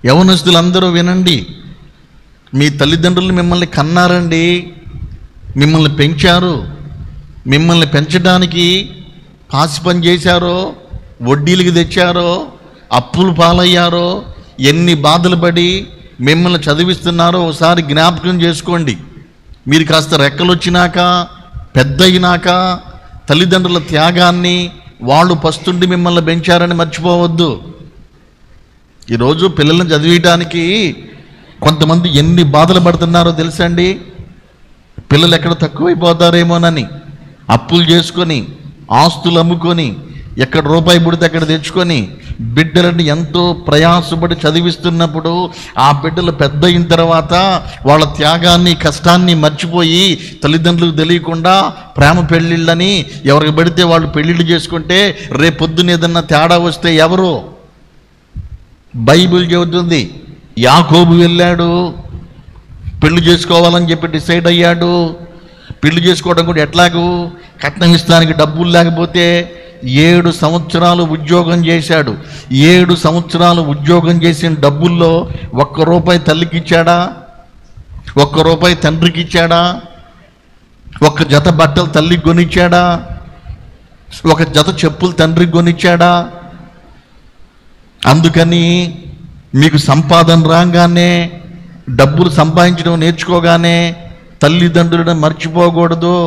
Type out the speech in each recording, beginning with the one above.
యవనస్తులందరూ వినండి. మీ తల్లిదండ్రులు మిమ్మల్ని కన్నారండి, మిమ్మల్ని పెంచారు. మిమ్మల్ని పెంచడానికి పాసి పని చేశారో, వడ్డీలకు తెచ్చారో, అప్పులు పాలయ్యారో, ఎన్ని బాధలు పడి మిమ్మల్ని చదివిస్తున్నారో ఒకసారి జ్ఞాపకం చేసుకోండి. మీరు కాస్త రెక్కలు వచ్చినాక, పెద్ద అయినాక తల్లిదండ్రుల త్యాగాన్ని, వాళ్ళు పస్తుండి మిమ్మల్ని పెంచారని మర్చిపోవద్దు. ఈరోజు పిల్లల్ని చదివించడానికి కొంతమంది ఎన్ని బాధలు పడుతున్నారో తెలుసండి. పిల్లలు ఎక్కడ తక్కువైపోతారేమోనని అప్పులు చేసుకొని, ఆస్తులు అమ్ముకొని, ఎక్కడ రూపాయి పుడితే అక్కడ తెచ్చుకొని బిడ్డలని ఎంతో ప్రయాసపడి చదివిస్తున్నప్పుడు ఆ బిడ్డలు పెద్ద అయిన తర్వాత వాళ్ళ త్యాగాన్ని, కష్టాన్ని మర్చిపోయి తల్లిదండ్రులకు తెలియకుండా ప్రేమ పెళ్ళిళ్ళని ఎవరికి పడితే వాళ్ళు పెళ్ళిళ్ళు చేసుకుంటే రేపొద్దున ఏదన్నా తేడా వస్తే ఎవరు? బైబిల్ చెబుతుంది, యాకోబు వెళ్ళాడు, పెళ్లి చేసుకోవాలని చెప్పి డిసైడ్ అయ్యాడు. పెళ్లి చేసుకోవడం కూడా ఎట్లాగూ, కట్నం ఇస్తానికి డబ్బులు లేకపోతే 7 సంవత్సరాలు ఉద్యోగం చేశాడు. 7 సంవత్సరాలు ఉద్యోగం చేసిన డబ్బుల్లో ₹1 తల్లికి ఇచ్చాడా? ₹1 తండ్రికి ఇచ్చాడా? 1 జత బట్టలు తల్లికి కొనిచ్చాడా? 1 జత చెప్పులు తండ్రికి కొనిచ్చాడా? అందుకని మీకు సంపాదన రాగానే, డబ్బులు సంపాదించడం నేర్చుకోగానే తల్లిదండ్రులను మర్చిపోకూడదు.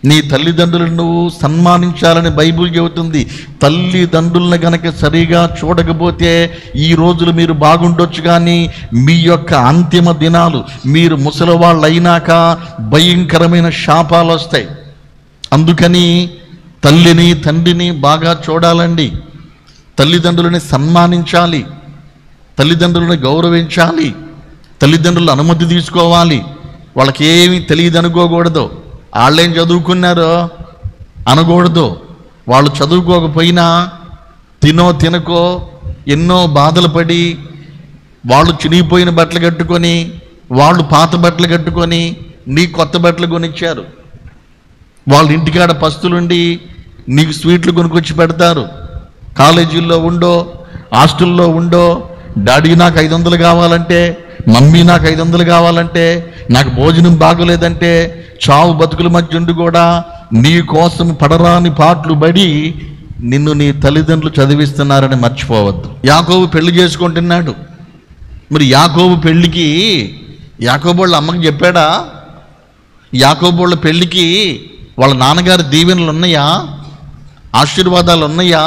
నీ తల్లిదండ్రులను నువ్వు సన్మానించాలని బైబిల్ చెబుతుంది. తల్లిదండ్రులను గనక సరిగా చూడకపోతే ఈ రోజులు మీరు బాగుండొచ్చు, కానీ మీ యొక్క అంతిమ దినాలు, మీరు ముసలివాళ్ళు అయినాక భయంకరమైన శాపాలు వస్తాయి. అందుకని తల్లిని, తండ్రిని బాగా చూడాలండి. తల్లిదండ్రులని సన్మానించాలి, తల్లిదండ్రులను గౌరవించాలి, తల్లిదండ్రుల అనుమతి తీసుకోవాలి. వాళ్ళకి ఏమీ తెలియదు అనుకోకూడదు. వాళ్ళేం చదువుకున్నారో అనకూడదు. వాళ్ళు చదువుకోకపోయినా తినకో ఎన్నో బాధలు పడి వాళ్ళు చినిగిపోయిన బట్టలు కట్టుకొని, వాళ్ళు పాత బట్టలు కట్టుకొని నీ కొత్త బట్టలు కొనిచ్చారు. వాళ్ళ ఇంటికాడ పస్తులుండి నీకు స్వీట్లు కొనుక్కొచ్చి పెడతారు. కాలేజీల్లో ఉండో, హాస్టల్లో ఉండో, డాడీ నాకు 500 కావాలంటే, మమ్మీ నాకు 500 కావాలంటే, నాకు భోజనం బాగోలేదంటే, చావు బతుకుల మధ్య ఉండి కూడా నీ కోసం పడరాని పాటలు పడి నిన్ను నీ తల్లిదండ్రులు చదివిస్తున్నారని మర్చిపోవద్దు. యాకోబు పెళ్లి చేసుకుంటున్నాడు. మరి యాకోబు పెళ్ళికి యాకోబు వాళ్ళ అమ్మకి చెప్పాడా? యాకోబు వాళ్ళ పెళ్ళికి వాళ్ళ నాన్నగారి దీవెనలు ఉన్నాయా? ఆశీర్వాదాలు ఉన్నాయా?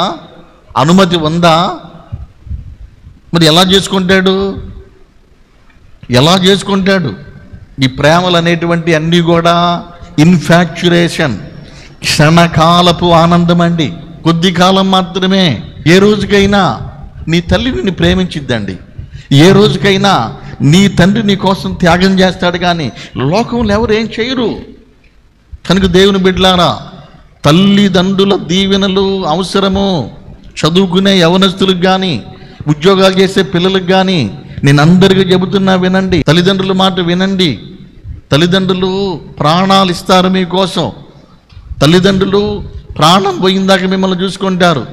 అనుమతి ఉందా? మరి ఎలా చేసుకుంటాడు? ఈ ప్రేమలు అనేటువంటి అన్నీ కూడా ఇన్ఫాక్చురేషన్, క్షణకాలపు ఆనందం అండి, కొద్ది కాలం మాత్రమే. ఏ రోజుకైనా నీ తల్లి నిన్ను ప్రేమించిద్దండి, ఏ రోజుకైనా నీ తండ్రి నీ కోసం త్యాగం చేస్తాడు, కానీ లోకంలో ఎవరు ఏం చేయరు. కనుక దేవుని బిడ్డలారా, తల్లిదండ్రుల దీవెనలు అవసరము. చదువుకునే యవనస్తులకు కానీ, ఉద్యోగాలు చేసే పిల్లలకు కానీ నేను అందరికీ చెబుతున్నా, వినండి. తల్లిదండ్రుల మాట వినండి. తల్లిదండ్రులు ప్రాణాలు ఇస్తారు మీకోసం. తల్లిదండ్రులు ప్రాణం పోయిందాక మిమ్మల్ని చూసుకుంటారు.